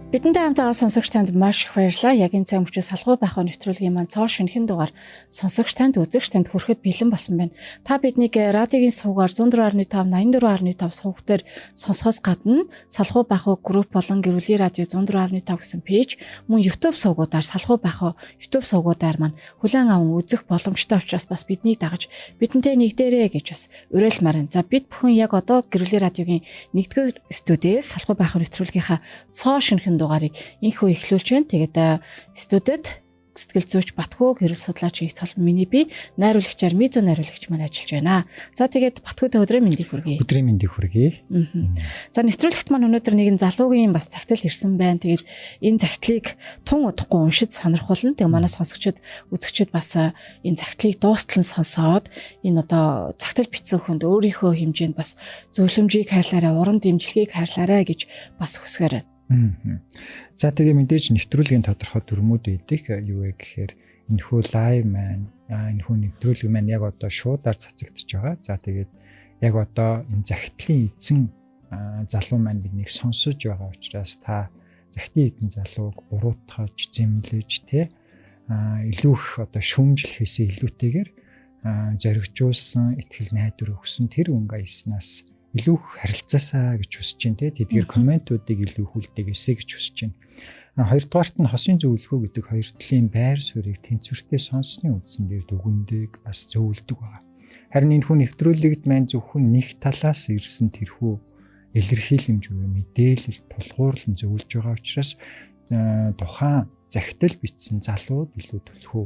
Бидэнтэй хамтаа сонсогч танд маш их баярлалаа. Яг энэ цаг мөчид салгуу байх нэвтрүүлгийн маань цоо шинэхэн дугаар сонсогч танд үзэгч танд хүрэхэд бэлэн болсон байна. Та биднийг радиогийн сувгаар 104.5 84.5 сувг дээр сонсохоос гадна салгуу байх групп болон гэрүүлийн радио 104.5 гэсэн пэйж мөн YouTube сувгуудаар салгуу байх YouTube сувгуудаар маань хүлээн аван үзэх боломжтой учраас бас биднийг дагаж бидэнтэй нэгдээрэй гэж бас уриалмаар байна. За бид бүхэн яг одоо гэрүүлийн радиогийн 1-р студиэс салгуу байх нэвтрүүлгийнхаа цоо шинэхэн дугаарыг инхүү эхлүүлж байна. Тэгээд студид сэтгэл зүйч Батхүү гэрэл судлаач их цол миний би найруулагчаар Мизо найруулагч маань ажиллаж байна. За тэгээд Батхүүтэй өдрийн мэндийг хүргэе. Өдрийн мэндийг хүргэе. За нэвтрүүлэгт маань өнөөдөр нэгэн залуугийн бас загтал ирсэн байна. Тэгээд энэ загтлыг тун удахгүй уншиж сонирхолно. Тэгээд манай сонсогчид үзэгчид бас энэ загтлыг дуустал нь сонсоод энэ одоо загтал бичсэн хүнд өөрийнхөө хэмжээнд бас зөвлөмжийг хайрлаарай, урам дэмжлэгийг хайрлаарай гэж бас хүсгээр байна. За тэгээ мэдээж нэвтрүүлгийн тодорхой дүрмүүд өгдөг. Юу вэ гэхээр энэхүү лайв маань, энэхүү нэвтрүүлэг маань яг одоо шуудаар цацагдж байгаа. За тэгээд яг одоо энэ захидлын эзэн залуу маань биднийг сонсож байгаа учраас та захидлын эзэн залууг буруутгаж, зэмлэж илүү их одоо шүүмжлэхээс илүүтэйгээр зоригжуулсан, итгэл найдвар өгсөн тэр өнгө аяснаас илүү харилцаасаа гэж хүсэж байна те. Тэдгээр комментуудыг илүү хүлдэгээсэй гэж хүсэж байна. Хоёрдугаарт нь хосын зөвлөгөө гэдэг хоёр талын байр суурийг тэнцвэртэй сонссны үндсэн дээр дүгндэг бас зөвлөдөг байна. Харин энэ хүн нэвтрүүлэгт маань зөвхөн нэг талаас ирсэн тэрхүү илэрхийлэмж буюу мэдээлэл тулгуурлан зөвлөж байгаа учраас тухайн загтал бичсэн залууд илүү төлхөө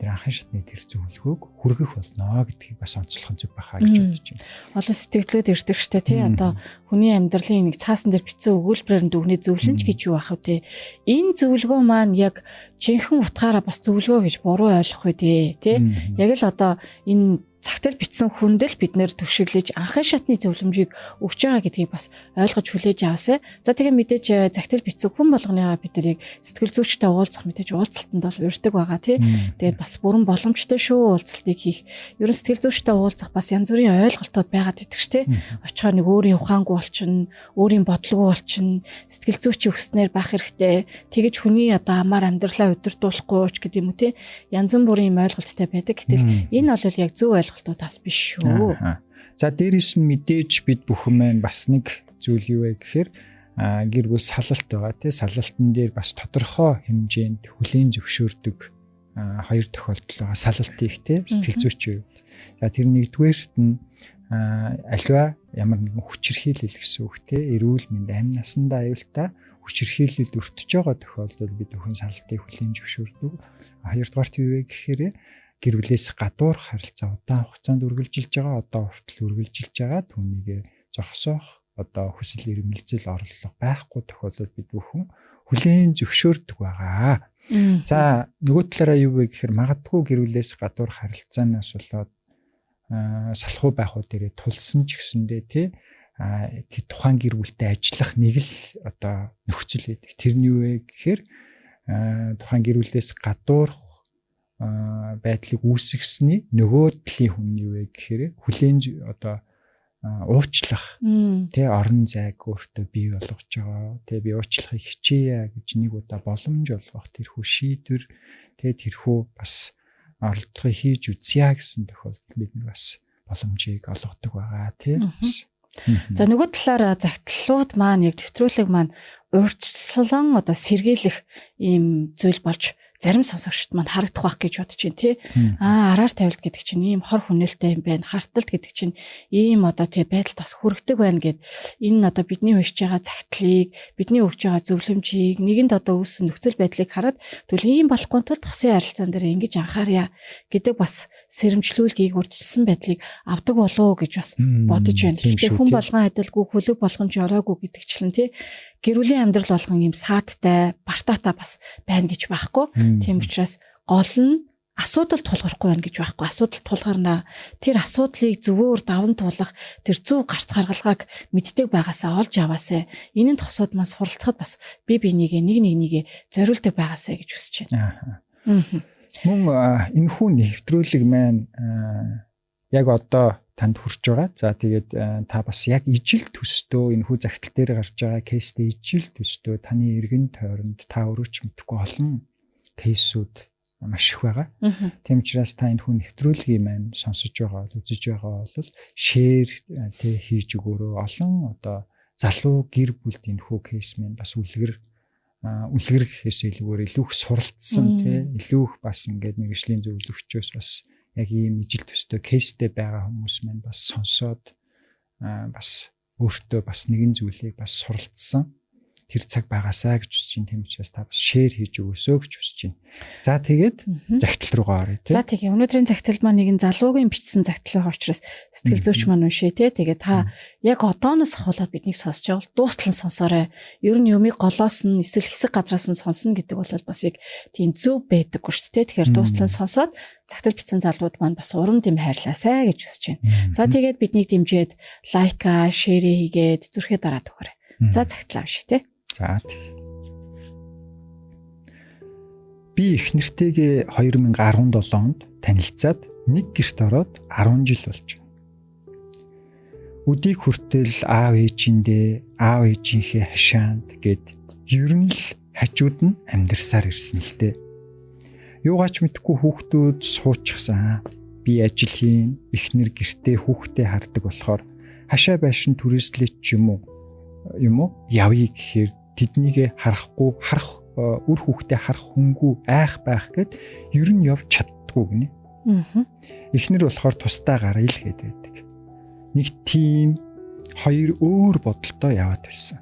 тэр анхны шатны тэр зөвлөгөөг хүргэх болно гэдгийг бас онцлох зүг байхаа гэж бодож байна. Олон сэтгэлдлүүд ирдэг штэ тий одоо хүний амьдралын нэг цаасан дээр бичсэн өгүүлбэрээр нь дүгнээ зөвлөнч гэж юу ах вэ тий. Энэ зөвлөгөө маань яг жинхэнэ утгаараа бас зөвлөгөө гэж буруу ойлгох үү тий. Яг л одоо энэ загтал бичсэн хүндэл бид нэр түшиглэж анхны шатны зөвлөмжийг өгч байгаа гэдгийг бас ойлгож хүлээж аваасай. За тэгээ мэдээж загтал бичсэн хүн болгоныгаа бид нарыг сэтгэл зүйчтэй уулзах мэдээж уулзалтанд бол урьдаг байгаа тий. Тэгээд бас бүрэн боломжтой шүү уулзалтыг хийх. Ерөн сэтгэл зүйчтэй уулзах бас янз бүрийн ойлголтууд байгаад идэх ш тий. Очихоор нэг өөрийн ухаангүй болчихно, өөрийн бодлого болчихно, сэтгэл зүйчийн өснээр байх хэрэгтэй. Тэгэж хүний одоо амаар амьдралаа удирдуулахгүй ч гэдэг юм уу тий. Янз бүрийн ойлголттой байдаг. Гэтэл энэ бол яг зөв ойлголтуудаас биш шүү. За дээрээс нь мэдээж бид бүхэн маань бас нэг зүйл юу вэ гэхээр гэр бүл салалт байгаа тий. Салалтын дээр бас тодорхой хэмжээнд хүлээн зөвшөөрдөг хоёр тохиолдол байгаа. Салалт их тий сэтгэл зүйчийн үед. За тэр нэгдүгээрт нь альва ямар нэгэн хүчирхийлэл гэсэн үг тий. Эрүүл мэнд амь насандаа аюултай хүчирхийлэлд өртөж байгаа тохиолдолд бид бүхэн салалтыг хүлээн зөвшөөрдөг. Хоёрдугаарт юу вэ гэхээр гэр бүлээс гадуур харилцаа удаан хугацаанд үргэлжилж байгаа, одоо хүртэл үргэлжилж байгаа түүнийг зогсоох одоо хүсэл эрмэлзэл орлого байхгүй тохиолдолд бид бүхэн хүлээн зөвшөөрдөг байгаа. За нөгөө талаараа юу вэ гэхээр магадгүй гэр бүлээс гадуур харилцаанаас болоод салхуу байх уу дээрээ тулсан ч гэсэндээ тий тухайн гэр бүлтэй ажиллах нэг л одоо нөхцөл байдаг. Тэр нь юу вэ гэхээр тухайн гэр бүлээс гадуур байдлыг үүсгэсний нөгөө талын хүн юу вэ гэхээр хүлээн одоо уучлах тий орон зайг өөртөө бий болгож байгаа тий би уучлахыг хичээе гэж нэг удаа боломж олгох тэрхүү шийдвэр тий тэрхүү бас оролдлогыг хийж үзье гэсэн тохиолдолд бид нар бас боломжийг олгодог байгаа тий. За нөгөө талаар загтлууд маань яг нэвтрүүлэг маань урьдчилан одоо сэргийлэх ийм зүйл болж зарим сонсогчд манд харагдах байх гэж бодож байна тий. Араар тавилт гэдэг чинь ийм хор хүнэлттэй юм байна. Харталт гэдэг чинь ийм одоо тий байдалд бас хүрэгдэг байна гэд энэ одоо бидний уншиж байгаа загтлыг, бидний өгж байгаа зөвлөмжийг нэгэнд одоо үүссэн нөхцөл байдлыг хараад тэгвэл ийм болохгүй тул хосын харилцаан дээр ингэж анхаарья гэдэг бас сэрэмжлүүлгийг урьдчилсан байдлыг авдаг болов уу гэж бас бодож байна. Гэхдээ хүн болгон адилгүй, хөлөг болгон ч ороогүй гэдэгчлэн тий. Гэр бүлийн амьдрал болгон ийм саадтай, бартаатай бас байна гэж байхгүй. Тийм учраас гол нь асуудал тулгарахгүй байна гэж байхгүй. Асуудал тулгарнаа. Тэр асуудлыг зөвөр даван туулах тэр зөв гарц гаргалгааг мэддэг байгаасаа олж аваасай. Энэ нь тосууд маань суралцахад бас нэг нэгийг зориулдаг байгаасай гэж хүсэж байна. Мөн энэ хүн нэвтрүүлэг маань яг одоо танд хүрч байгаа. За тэгээд та бас яг ижил төстөө энэ хүү загтал дээр гарч байгаа кейстэй ижил төстөө таны эргэн тойронд та өөрөө ч мэдхгүй олон кейсүүд маш их байгаа. Тийм учраас та энэ хүн нэвтрүүлгийн маань сонсож байгаа бол үзэж байгаа бол шеэр хийж өгөөрөө олон одоо залуу гэр бүлд энэ хүү кейс маань бас үлгэр гэхээс илүүгээр илүү их суралцсан илүү их бас ингээд мэргэжлийн зөвлөгчөөс бас яг ийм ижил төстэй кейстэй байгаа хүмүүс маань бас сонсоод бас өөртөө бас нэгэн зүйлийг бас суралцсан тэр цаг байгаасаа гэж хүсэж байна. Тийм учраас та бас шеэр хийж өгөөсөө гэж хүсэж байна. За тэгээд загтал руугаа оръё тий. За тийм өнөөдрийн загталд маань нэгэн залуугийн бичсэн загтал байгаа учраас сэтгэл зүйч маань уншээ тий. Тэгээд та яг одооноос ахуулаад биднийг сонсож байгаа бол дуустал нь сонсоорой. Ер нь юмыг голоос нь эсвэл хэсэг газраас нь сонсно гэдэг бол бас яг тийм зөв байдаггүй шүү дээ. Тэгэхээр дуустал нь сонсоод загтал бичсэн залууд маань бас урам дэм хайрлаасай гэж хүсэж байна. За тэгээд биднийг дэмжиж лайка, шеэрээ хийгээд зүрхээ дараад өгөөрэй. За загтал авши тий. За. Би их нэртэйгээ 2017 онд танилцаад нэг гэрт ороод 10 жил болж байна. Өдийг хүртэл аав ээжийнхээ хашаанд гэд ер нь л хажууд нь амьдарсаар ирсэн л дээ. Юугаач мэдгүй хүүхдүүд суучихсан. Би ажил хийн, эхнэр гэртээ хүүхдээ хардаг болохоор хашаа байшин түрээслэж юм уу явъя гэхээр тэднийг харахгүй үр хүүхдээ харах хүнгүй байх гэд ер нь явж чаддгүй гинэ. Эхнэр болохоор тусдаа гаръя л гээд байдаг. Нэг тийм хоёр өөр бодолтой яваад байсан.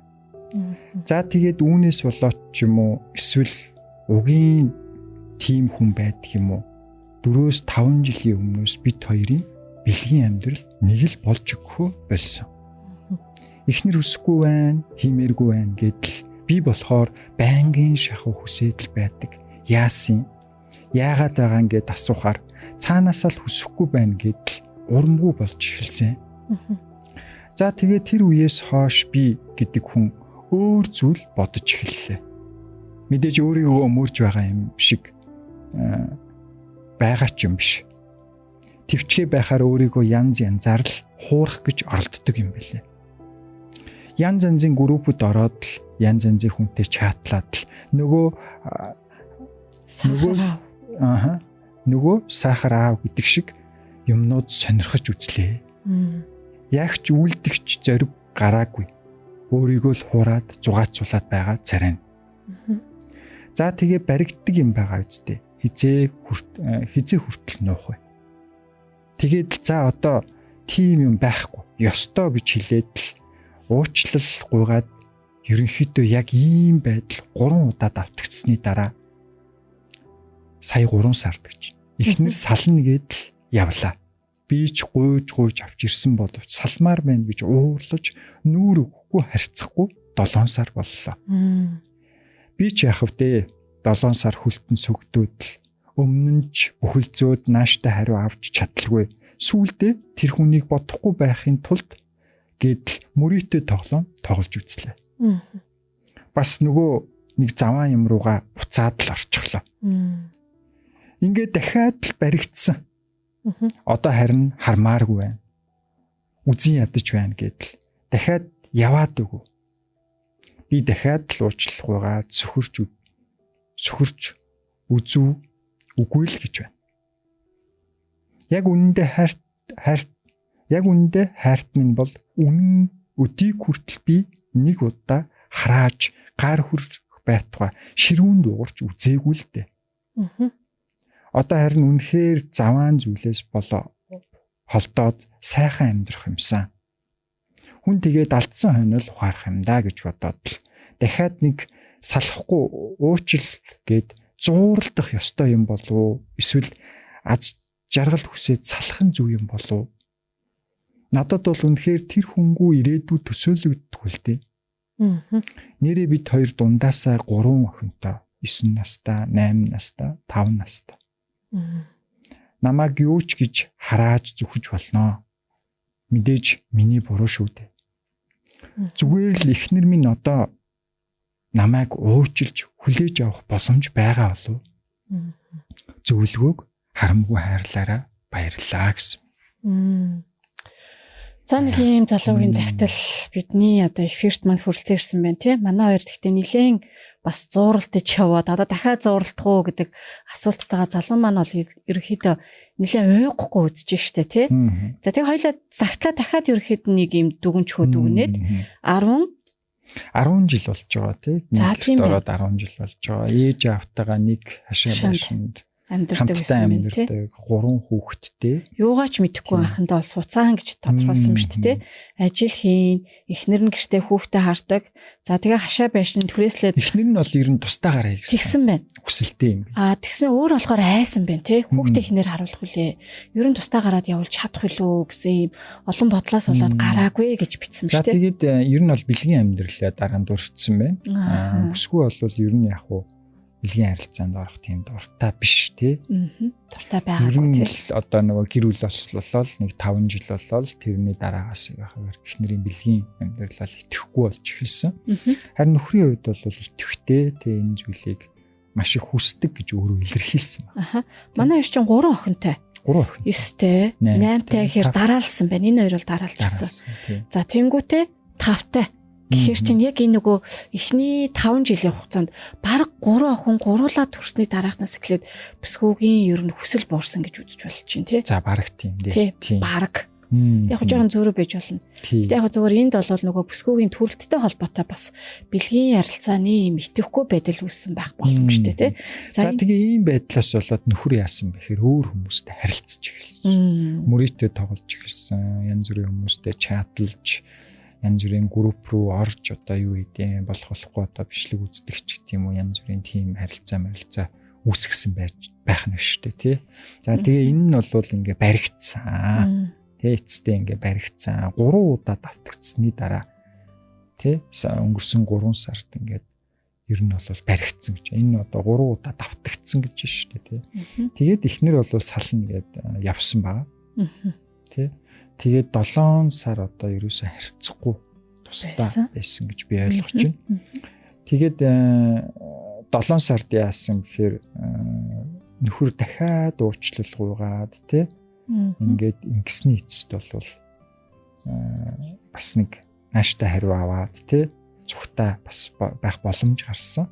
За тэгээд үүнээс болоод ч юм уу эсвэл угийн тийм хүн байдаг юм уу 4-5 жилийн өмнөөс бид хоёрын бэлгийн амьдрал нэг л болж өгөхөө болсон. Эхнэр хүсэхгүй байна, хиймээргүй байна гэдэл би болохоор байнгын шахуу хүсэдэл байдаг. Яасан? Яагаад байгаа ингээд асуухаар цаанаасаа л хүсэхгүй байна гэдэл урамгүй болж эхэлсэн. За тэгээд тэр үеэс хойш би гэдэг хүн өөр зүйл бодож эхэллээ. Мэдээж өөрийгөө өмөрж байгаа юм шиг байгаа ч юм биш. Төвчгээ байхаар өөрийгөө янзаар л хуурах гэж оролддог юм билээ. Янз янзын группуд ороод л янз янзын хүнтэй чатлаад л нөгөө сахар аав гэдэг шиг юмнууд сонирхож үзлээ. Яг ч үлдэгч зориг гараагүй. Өөрийгөө л хуураад зугаацуулаад байгаа царай. За тэгээ баригддаг юм байгаа үстэй. Хизээ хүртэл нуух вэ. Тэгээд за одоо тийм юм байхгүй. Ёстой гэж хэлээд л уучлал гуйгаад ерөнхийдөө яг ийм байдал 3 удаа давтагдсны дараа сая 3 сард гэж эхнэр сална гэдэл явлаа. Би ч гуйж авч ирсэн боловч салмаар байна гэж уурлаж нүүр өгөхгүй харьцахгүй 7 сар боллоо. Би ч яах вэ? 7 сар хүлтэн сүгдүүд л өмнө нь ч бүхэлзөөд нааштай хариу авч чадлаггүй. Сүүлдээ тэр хүнийг бодохгүй байхын тулд гэдэл мөрийтэй тоглож үзлээ. Бас нөгөө нэг заваан юм руугаа буцаад л орчихлоо. Ингээд дахиад л баригдсан. Одоо харин хармааргүй байна. Үзэн ядаж байна гэдэл дахиад яваад өгөө. Би дахиад л уучлахгүйгаа сөхөрч үзүү үгүй л гэж байна. Яг үнэндээ хайрт минь бол үнэн өдийг хүртэл би нэг удаа харааж гар хүрх байтугай ширүүн дуугарч үзээгүй л дээ. Одоо харин үнэхээр заваан зүйлээс болоо холдоод сайхан амьдрах юмсан. Хүн тэгээд алдсан хойнол ухаарах юм да гэж бодоод л дахиад нэг салахгүй уучил гээд зууралдах ёстой юм болов эсвэл аз жаргал хүсээд салах нь зөв юм болов. Надад бол үнэхээр тэр хүнгүй ирээдүй төсөөлөгддөг л дээ. Нэрээ бид хоёр дундаасаа 3 охинтой 9 настай, 8 настай, 5 настай. Намайг юу ч гэж харааж зүхэж болно. Мэдээж миний буруу шүү дээ. Зүгээр л эхнэр минь одоо намайг уучлж хүлээж авах боломж байгаа болов. Зөвлөгөөг харамгүй хайрлаараа баярлаа гэсэн. За нэг юм залуугийн захидал бидний одоо эфирт маань хүрэлцэн ирсэн байна тий. Манай хоёр гэхдээ нилээн бас зууралтаж яваад одоо дахиад зууралдах уу гэдэг асуулттайгаа залуу маань бол ерөнхийдөө нилээн уйгахгүй үзэж штэ тий. За тэгээ хоёлаа загтлаа дахиад ерөнхийдөө нэг юм дүгнчхөө дүгнээд 10 жил болж байгаа тий. Нэгт ороод 10 жил болж байгаа. Ээж аавтайгаа нэг хашаа байшинд амьдардаг гэсэн юм тий. 3 хүүхэдтэй. Юугаач мэдэхгүй анхандаа бол суцаан гэж тодорхойлсон ба шүү дээ. Ажил хийн, эхнэр нь гэртээ хүүхдээ хардаг. За тэгээ хашаа байшин түрээслээд эхнэр нь бол ер нь тустаагараа тэгсэн байна. Хүсэлтэй юм. Тэгсэн өөр болохоор айсан байна тий. Хүүхдээ эхнэр харуулах үлээ. Ер нь тустаа гараад явуулж чадах үлээ гэсэн юм олон бодлоос болоод гараагүй гэж бичсэн За ба шүү дээ. тэгээд ер нь бол бэлгийн амьдралаа дараа нь дурдсан байна. Бүсгүй бол ер нь яг уу бэлгийн харилцаанд орох тийм дуртай биш тий. Дуртай байгаагүй тий. Одоо нөгөө гэр бүл болслолол нэг 5 жил болол тэрний дараагаас яхаар эхнэрийн бэлгийн амьдралаа итгэхгүй болж эхэлсэн. Харин нөхрийн хувьд бол итгэвтэй тий энэ зүйлийг маш их хүсдэг гэж өөрөө илэрхийлсэн байна. Манай хоёр чинь 3 охинтой. 3 охин. 9-тэй, 8-тай гэхээр дараалсан байна. Энэ хоёр бол дараалчихсан. За тэнгуүтэй 5-тай. Гэхээр чинь яг энэ нөгөө эхний 5 жилийн хугацаанд бараг 3 охин гуруулаад төрсний дараахнаас эхлээд бүсгүйгийн ер нь хүсэл буурсан гэж үзэж болж байна тий. За бараг тийм тий. Бараг. Яг жоохон зөөрөө байж болно. Гэтэ яг зүгээр энд бол нөгөө бүсгүйгийн төрөлттэй холбоотой бас бэлгийн ярилцааны юм итгэхгүй байдал үүссэн байх боломжтой тий. За тэгээ ийм байдлаас болоод нөхөр яасан бэхээр өөр хүмүүстэй харилцаж эхэлсэн. Мөрөөдөө тоглож эхэлсэн. Янз бүрийн хүмүүстэй чаталж янз бүрийн групп руу орж одоо юу хийдэ болохгүй одоо бичлэг үздэг ч гэдэг юм уу янз бүрийн тим харилцаа үүсгэсэн байх нь биш үү тий. За тэгээ энэ нь бол ингээ баригдсан. Тэ эцэстээ ингээ баригдсан. 3 удаа давтагдсны дараа тий өнгөрсөн 3 сард ингээд ер нь бол баригдсан гэж. Энэ одоо 3 удаа давтагдсан гэж шүү дээ тий. Тэгээд эхнэр бол сална гээд явсан байгаа. Тий. Тэгээд 7 сар одоо ерөөсөө харьцахгүй тусдаа байсан гэж би ойлгож байна. Тэгээд 7 сард яасан гэхээр нөхөр дахиад уучлалгүйгаад тий ингээд ингэсний эцэст бол бас нэг нааштай хариу аваад тий зүгтаа бас байх боломж гарсан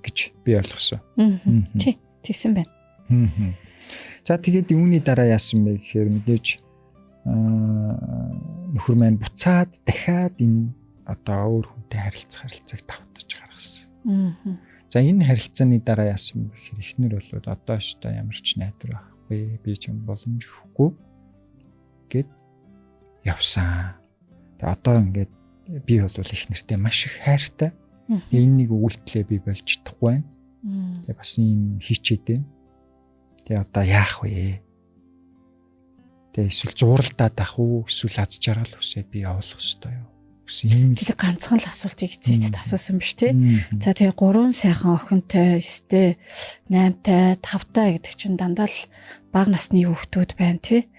гэж би ойлгосон. Тий тэгсэн байна. За тэгээд юуны дараа яасан бэ гэхээр мэдээж нөхөр маань буцаад дахиад энэ одоо өөр хүнтэй харилцааг давтаж гаргасан. За энэ харилцааны дараа яасан бэ гэхээр эхнэр бол одоо ч та ямар ч найдвар байхгүй би ч боломж өгөхгүй гэд явсан. Тэгээ одоо ингээд би бол эхнэртэй маш их хайртай. Энэ нэг үйлдэлээ би болж чадахгүй байна. Тэгээ бас юм хийчээд байна. Тэгээ одоо яах вэ? Тэгээ эсвэл зууралдаад ах уу эсвэл аз жаргал үсээ би явуулах ёстой юу? Гэсэн юм. Тэгээ ганцхан л асуултыг эцээцэд асуусан биш тий. За тэгээ 3 сайхан охинтой, 9-тэй, 8-тай, 5-тай гэдэг чинь дандаа л бага насны хүүхдүүд байна тий.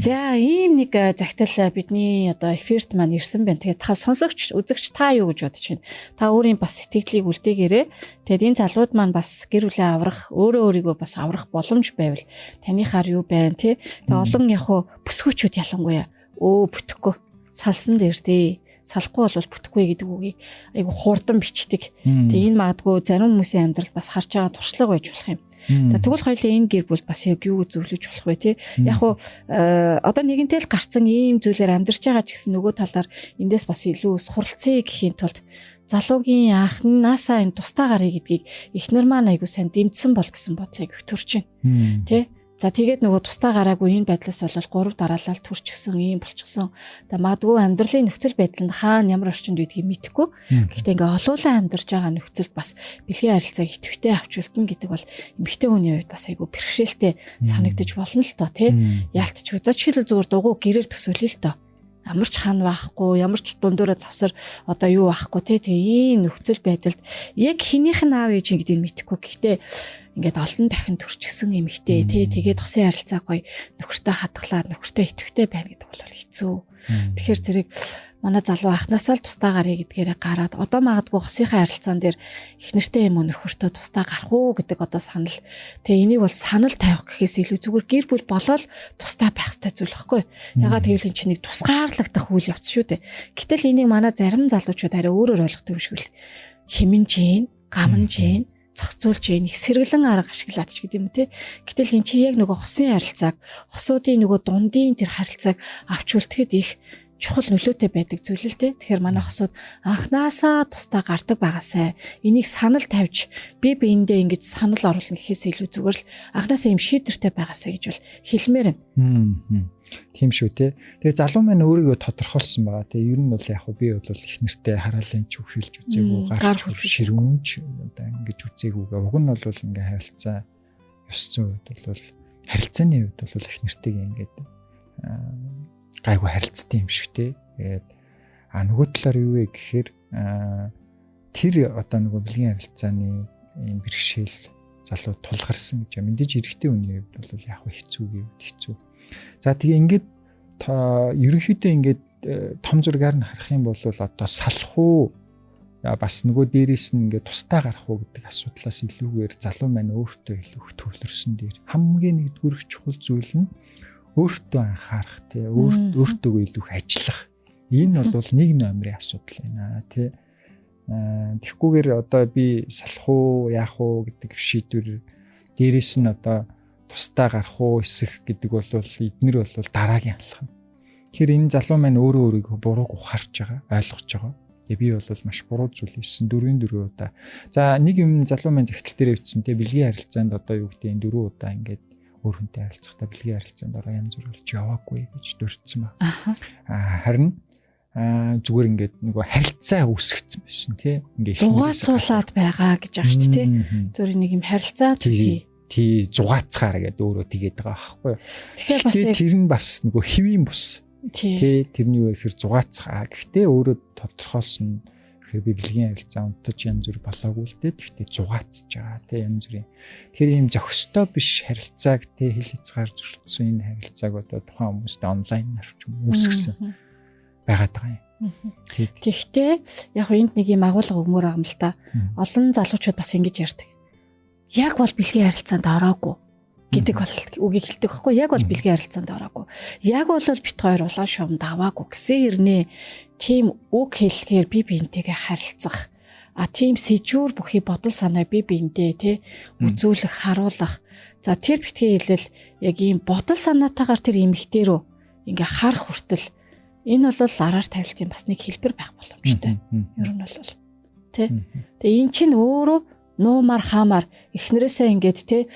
За ийм нэг загтал бидний одоо эфирт маань ирсэн байна. Тэгээд та сонсогч, үзэгч та юу гэж бодож байна? Та өөрийн бас сэтгэлийг үлдээгээрэй. Тэгээд энэ залууд маань бас гэр бүлээ аврах, өөрийгөө бас аврах боломж байвал танихаар юу байна тий. Тэгээд олон яг хуу бүсгүүчүүд ялангуяа бүтэхгүй салсан дээр тий. Салахгүй бол бүтэхгүй гэдэг үгийг айгу хурдан бичдэг. Тэгээ энэ магадгүй зарим хүмүүсийн амьдрал бас харж байгаа туршлага байж болох юм. За тэгвэл хоёлаа энэ гэр бүл бас яг юу зөвлөж болох вэ тий? Яг хуу одоо нэгэнтэй л гарцсан ийм зүйлээр амьдарч байгаа ч гэсэн нөгөө талаар эндээс бас илүү суралцъя гэхийн тулд залуугийн анхнаасаа энэ тустаа гарыг гэдгийг эхнэр маань айгу сайн дэмжсэн бол гэсэн бодлыг өгтөрч байна. Тий? За тэгээд нөгөө тустаа гараагүй энэ байдлаас бол 3 дараалал төрчихсөн ийм болчихсон. Одоо магадгүй амьдралын нөхцөл байдланд хаана ямар орчинд байдгийг мэдэхгүй. Гэхдээ ингээ олуулан амьдарч байгаа нөхцөлд бас бэлгийн харилцааг идэвхтэй авч үлдэн гэдэг бол эмэгтэй хүний хувьд бас айгүй бэрхшээлтэй санагдаж болно л доо тий. Яалтч үзэж жишээлбэл зүгээр дугуй гэрээр төсөөлөе л доо. Ямар ч хан байхгүй, ямар ч дундуура завсар одоо юу байхгүй тий. Тэгээ ийм нөхцөл байдалд яг хинийх нь аав ээж гэдгийг мэдэхгүй. Гэхдээ ингээд олон дахин төрчихсөн эмэгтэй тий тэгээд хосын харилцаа гоё нөхөртөө хадгалаад нөхөртөө итгэвтэй байна гэдэг бол хэцүү. Тэгэхээр зэрэг манай залуу анхнаасаа л тустаа гарыг гэдгээрээ гараад одоо магадгүй хосынхаа харилцаан дээр их нэртэй юм уу нөхөртөө тустаа гарах уу гэдэг одоо санал. Тэгээ энийг бол санал тавих гэхээс илүү зүгээр гэр бүл болоод тустаа байх хэрэгтэй зүйл байхгүй. Ягаад гэвэл энэ чинь нэг тусгаарлагдах үйл явц шүү дээ. Гэтэл энийг манай зарим залуучууд арай өөрөөр ойлгодог юм шиг л хэмнжийн, гамнжийн зохицуулж яа нэг сэргэлэн арга ашиглаад ч гэдэг юм те. Гэтэл эн чи яг нөгөө хосын харилцааг, хосуудын нөгөө дундын тэр харилцааг авч үлдэхэд их чухал нөлөөтэй байдаг зүйл л те. Тэгэхээр манай хосууд анхнаасаа тустаа гардаг байгаасай. Энийг санал тавьж би биендээ ингэж санал оруулна гэхээс илүү зүгээр л анхнаасаа юм шийдвэртэй байгаасай гэж бол хэлмээр байна. Тийм шүү те. Тэгээ залуу маань өөрийгөө тодорхойлсон байгаа. Тэгээ ер нь бол яг би бол их нэртэй хараалын ч үхэлж үзээгүй, гар ширүүнч одоо ингэж үзээгүйгээ. Уг нь бол ингээ харилцаа ёс зүйн хувьд бол харилцааны хувьд бол их нэртэйг ингээд гайгүй харилцдаг юм шиг те. Тэгээд нөгөө талаар юу вэ гэхээр тэр одоо нөгөө бэлгийн харилцааны юм бэрхшээл залуу тулгарсан гэж мэдээж эрэгтэй хүний хувьд бол яг хэцүү гэвэл хэцүү. За тэгээ ингээд ерөнхийдөө ингээд том зургаар нь харах юм бол одоо салах уу бас нөгөө дээрээс нь ингээд тустаа гарах уу гэдэг асуудлаас илүүгээр залуу маань өөртөө илүү төвлөрсөн дээр хамгийн нэгдүгээр чухал зүйл нь өөртөө анхаарах тий өөртөө илүү ажиллах. Энэ бол нэг номерын асуудал байна тий. Тэгэхгүйгээр одоо би салах уу яах уу гэдэг шийдвэр дээрээс нь одоо тустаа гарах уу эсэх гэдэг бол эднэр бол дараагийн алхам. Тэгэхээр энэ залуу маань өөрөө өөрийгөө бурууг ухаарч байгаа, ойлгож байгаа. Тэгээ би бол маш буруу зүйл хийсэн 4 удаа. За нэг юм залуу маань захидал дээр өвчсөн те бэлгийн харилцаанд одоо юу гэдэг 4 удаа ингээд өөр хүнтэй харилцахдаа бэлгийн харилцаанд ороо янз бүр болж яваагүй гэж дурдсан ба. Харин зүгээр ингээд нөгөө харилцаа үүсгэсэн байсан тий. Ингээд зугаацуулаад байгаа гэж ааш тий. Зөвхөн нэг юм харилцаа тий зугаацгаар гэдэг өөрөө тэгээд байгаа байхгүй юу. Тэгэхээр бас тэр нь бас нөгөө хэвийн бус. Тий тэрний юу гэхээр зугаацгаа. Гэхдээ өөрөө тодорхойлсон тэгэхээр би бэлгийн харилцаа унтаж янз бүр болоогүй л дээ. Гэхдээ зугаацж байгаа тий янз бүрийн. Тэгэхээр ийм зохистой биш харилцааг тий хэл хязгаар зөрчсөн энэ харилцааг одоо тухайн хүмүүст онлайнаар ч үүсгэсэн байгаад байгаа юм. Гэхдээ яг энд нэг юм агуулга өгмөр байгаа юм л та. Олон залуучууд бас ингэж ярьдаг. Яг бол бэлгийн харилцаанд ороогүй гэдэг бол үгийг хэлдэг байхгүй. Яг бол бэлгийн харилцаанд ороогүй. Яг бол бит хоёр улаан шовнд аваагүй гэсэн хэрнээ тийм үг хэлэхээр би биентэйгээ харилцах. Тийм сэжүүр бүхий бодол санаа би биендээ те үзүүлэх, харуулах. За тэр битгий хэлэл яг ийм бодол санаатаагаар тэр эмэгтэй рүү ингээ харах хүртэл энэ бол араар тавилтын бас нэг хэлбэр байх боломжтой. Ер нь бол те. Тэгээ эн чинь өөрөө нуумар хаамар эхнэрээсээ ингээд те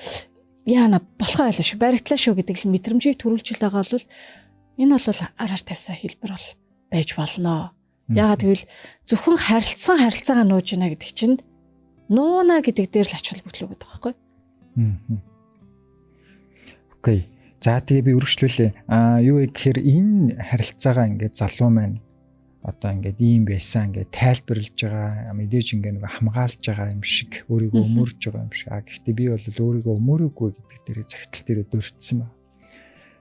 яана болохоо ойлоо шүү баригтлаа шүү гэдэг л мэдрэмжийг төрүүлж байгаа бол энэ бол араар тавьсан хэлбэр бол байж болно. Яагаад гэвэл зөвхөн харилцаагаа нууж гинэ гэдэг чинь нууна гэдэг дээр л ач холбогдол өгöd байгаа байхгүй. Окей. За тэгээ би үргэлжлүүлээ. Юу вэ гэхээр энэ харилцаагаа ингээд залуу маань одоо ингээд ийм байсан ингээд тайлбарлаж байгаа мэдээж ингээд нэг хамгаалж байгаа юм шиг өөрийгөө өмөрж байгаа юм шиг. Гэхдээ би бол өөрийгөө өмөрөөгүй гэдэг дээрээ захидал дээрээ дурдсан байна.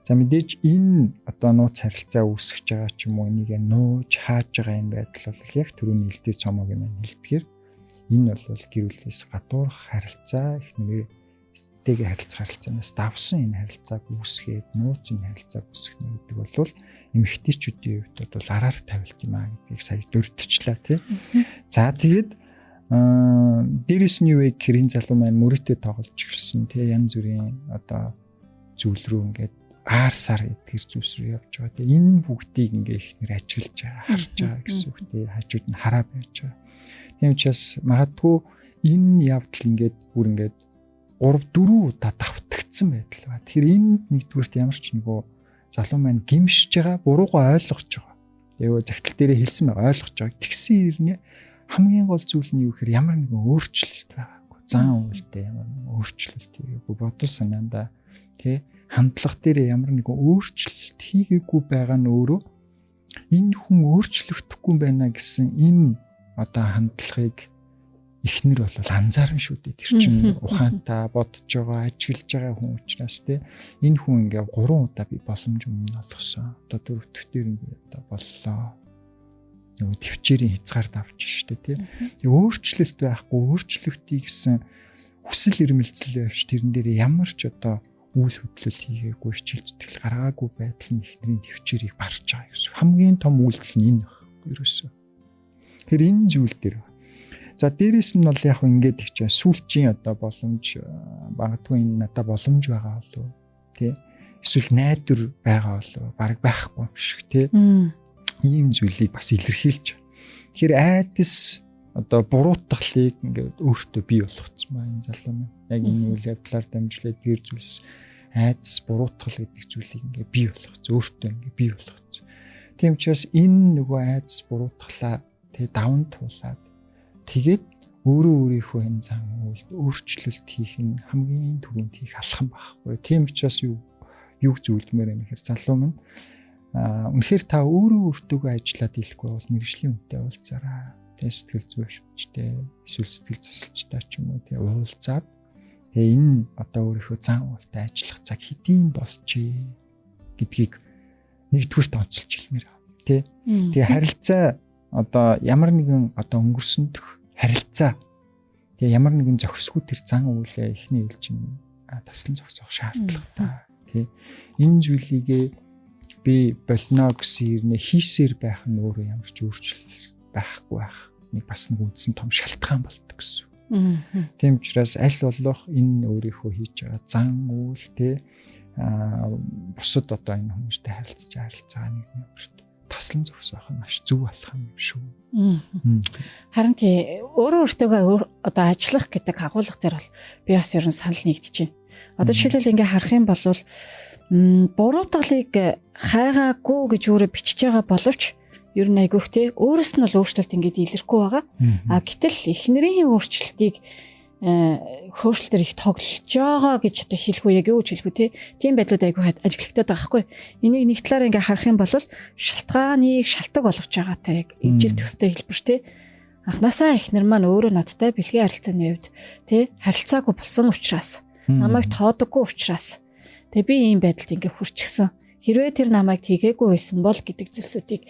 За мэдээж энэ одоо нууц харилцаа үүсгэж байгаа ч юм уу энийг нууж хааж байгаа юм байдал бол яг түрүүний хэлдэг цомоогийн маань хэлдгээр энэ бол гэр бүлээс гадуурх харилцаа их нэртэйгээ харилцаанаас давсан энэ харилцааг үүсгээд нууц энэ харилцааг үүсгэнэ гэдэг бол эмэгтэйчүүдийн хувьд бол араар тавилт юм аа гэдгийг сая дурдчихлаа тий. За тэгээд дээрэс нь юу вэ гэхээр энэ залуу маань мөрөдөө тоглож ирсэн тий янз бүрийн одоо зүйл рүү ингээд аарсаар эдгэр зүйлс рүү явж байгаа. Тэгээ энэ бүгдийг ингээ ихнэр ажиглаж байгаа, харж байгаа гэсэн үг тий. Хажууд нь хараа байж байгаа. Тийм учраас магадгүй энэ явдал ингээд бүр ингээд 3-4 удаа давтагдсан байдал ба. Тэгэхээр энэ нэгдүгürt ямар ч нөгөө залуу маань гимшиж байгаа, буруугаа ойлгож байгаа. Яа загтал дээрээ хэлсэн байгаа, ойлгож байгаа. Тэгсэн хэрнээ хамгийн гол зүйл нь юу гэхээр ямар нэгэн өөрчлөлт байгаагүй. Зан үйлдэл ямар нэгэн өөрчлөлт хийгээгүй. Бодол санаандаа тий хандлага дээр ямар нэгэн өөрчлөлт хийгээгүй байгаа нь өөрөө энэ хүн өөрчлөгдөхгүй байна гэсэн энэ одоо хандлагыг эхнэр бол анзаарна шүү дээ. Тэр чинь ухаантай бодож байгаа, ажиглаж байгаа хүн учраас те энэ хүн ингээ 3 удаа би боломж өмнө олгосон. Одоо 4 дахь дээр ингээ одоо боллоо. Нөгөө төвчээрийн хязгаар давж штэ те. Өөрчлөлт байхгүй, өөрчлөлтий гэсэн хүсэл эрмэлзэл явж тэрэн дээр ямар ч одоо үйл хөдлөл хийгээгүй, хичээл зүтгэл гаргаагүй байдал нь эхнэрийн төвчээрийг барж байгаа гэсэн. Хамгийн том үйлдэл нь энэ байна. Ерөөсөө. Тэр энэ зүйл дээр. За дээрэс нь бол яг ингээд их чинь сүүлчийн одоо боломж магадгүй энэ надад боломж байгаа болов тий. Эсвэл найдвар байгаа болов бараг байхгүй юм шиг тий. Ийм зүйлийг бас илэрхийлж. Тэгэхээр айдас одоо буруутгалыг ингээд өөртөө бий болгоцсон баа энэ залуу маань. Яг энэ үйл явдлаар дамжуулаад гэр зүйлс айдас буруутгал гэдэг зүйлийг ингээд бий болгоцсон. Өөртөө ингээд бий болгоцсон. Тийм учраас энэ нөгөө айдас буруутгалаа тэгээ даван туулаад тэгээд өөрийнхөө энэ зан үйлд өөрчлөлт хийх нь хамгийн түрүүнд хийх алхам байхгүй. Тийм учраас юу зөвлөмөр юм гэхээр залуу маань үнэхээр та өөртөө ажиллаад ийлэхгүй бол мэргэжлийн үнэтэй уулзаарай. Тэ сэтгэл зүйчтэй эсвэл сэтгэл засалчтай ч юм уу тэ уулзаад тэгээ энэ одоо өөрийнхөө зан үйлтэй ажиллах цаг хэдийн болжээ гэдгийг нэгдүгürt онцолж хэлмээр байна. Тэ. Тэгээ харилцаа одоо ямар нэгэн одоо өнгөрсөндөх харилцаа тэгээ ямар нэгэн зохисгүй тэр зан үйлээ эхний ил чинь таслан зогсоох шаардлагатай. Тэ. Энэ зүйлийг би болно гэсэн хэрнээ хийсээр байх нь өөрөө ямар ч өөрчлөлт байхгүй байх. Нэг бас нэг үндсэн том шалтгаан болдог гэсэн. Тийм учраас аль болох энэ өөрийнхөө хийж байгаа зан үйл тэ бусад одоо энэ хүмүүстэй харилцаа нэг юмшд таслан зогсоох нь маш зөв болох юм шүү. Харин тий өөртөө одоо ажиллах гэдэг агуулга дээр бол би бас ерөн санал нэгдэж байна. Одоо жишээлбэл ингээ харах юм бол буруутгалыг хайгаагүй гэж өөрөө бичиж байгаа боловч ер нь айгүйх те өөрөөс нь бол өөрчлөлт ингээд илэрхгүй байгаа. Гэтэл эхнэрийн өөрчлөлтийг хөөрчлөлтөр их тоглож байгаа гэж одоо хэлэхгүй яг юу ч хэлэхгүй те. Тийм байдлууд айгүйх ажиглагтаад байгаа хгүй. Энийг нэг талаар ингээд харах юм бол шалтгааныг шалтгаан болгож байгаатай яг ижил төстэй хэлбэр те. Анхнаасаа эхнэр маань өөрөө надтай бэлгийн харилцааны үед те харилцаагүй болсон учраас намайг тоодоггүй учраас тэгээ би ийм байдалд ингээд хүрчихсэн. Хэрвээ тэр намайг тгээгүй байсан бол гэдэг зүйлсүүдийг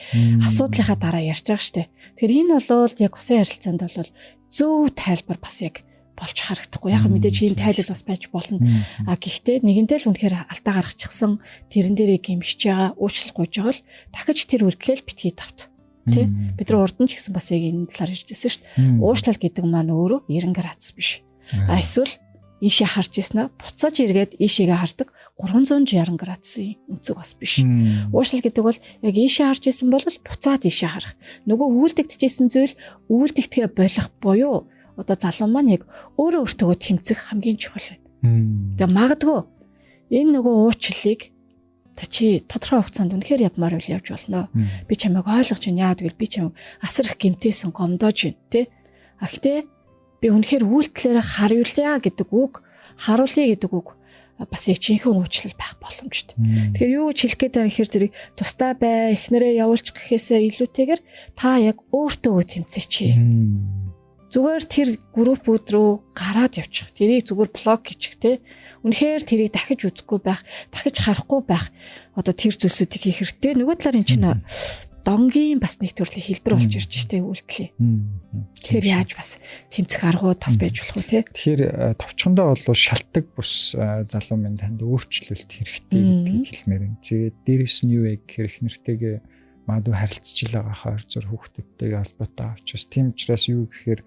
асуудлынхаа дараа ярьж байгаа штэ. Тэгэхээр энэ бол яг усан харилцаанд бол зөв тайлбар бас яг болж харагдахгүй. Яг мэдээж ийм тайлбар бас байж болно. Гэхдээ нэгэнтэй л үнэхээр алдаа гаргачихсан тэрэн дээрээ гимшиж байгаа уучлал гуйж байгаа л дахиж тэр үргэлэл битгий тавт. Тэ? Бид нар урд нь ч гэсэн бас яг энэ талаар ярьжсэн штэ. Уучлал гэдэг маань өөрөө 90 градус биш. Эсвэл ийшээ харж ийснэ буцааж эргээд ийшээгээ хардаг 360 градусын өнцөг бас биш. Уушлал гэдэг бол яг ийшээ харж исэн бол буцаад ийшээ харах. Нөгөө үйлдэгдэжсэн зүйл үйлдэгдэхээ болох буюу одоо залуу маань яг өөртөө тэмцэх хамгийн чухал байна. Тэгээ магадгүй энэ нөгөө уучлалыг та чи тодорхой хугацаанд үнэхээр явмаар үл явж болно. Би чамайг ойлгож байна. Яа гэвэл би чамайг асар их гэмтээсэн гомдоож байна, тэ? Гэхдээ би үнэхээр үйлдэлээр харуулъя гэдэг үг, харуулъя гэдэг үг бас яг жинхэнэ уучлал байх боломжтой. Тэгэхээр юу гэж хэлэх гээд байгаа гэхээр зэрэг тустай бай, эхнэрээ явуулчих гэхээсээ илүүтэйгээр та яг өөртөө тэмцээч. Зүгээр тэр группүүд рүү гараад явчих. Тэрийг зүгээр блок хийчих те. Үнэхээр тэрийг дахиж үзэхгүй байх, дахиж харахгүй байх. Одоо тэр зүйлсүүдийг хийх хэрэгтэй. Нөгөө талаар эн чинь донгийн бас нэг төрлийн хэлбэр болж ирж штэ үйлдэлээ. Тэгэхээр яаж бас тэмцэх аргууд бас байж болох вэ те? Тэгэхээр товчхондоо бол шалтгаан бус залуу минь танд өөрчлөлт хэрэгтэй гэдгийг хэлмээр байна. Тэгээд дээрэс нь юу вэ гэхээр их нэртэйгээ магадгүй харилцаж байгаа хоёр зур хүүхдүүдтэйгээ холбоотой учраас тийм учраас юу гэхээр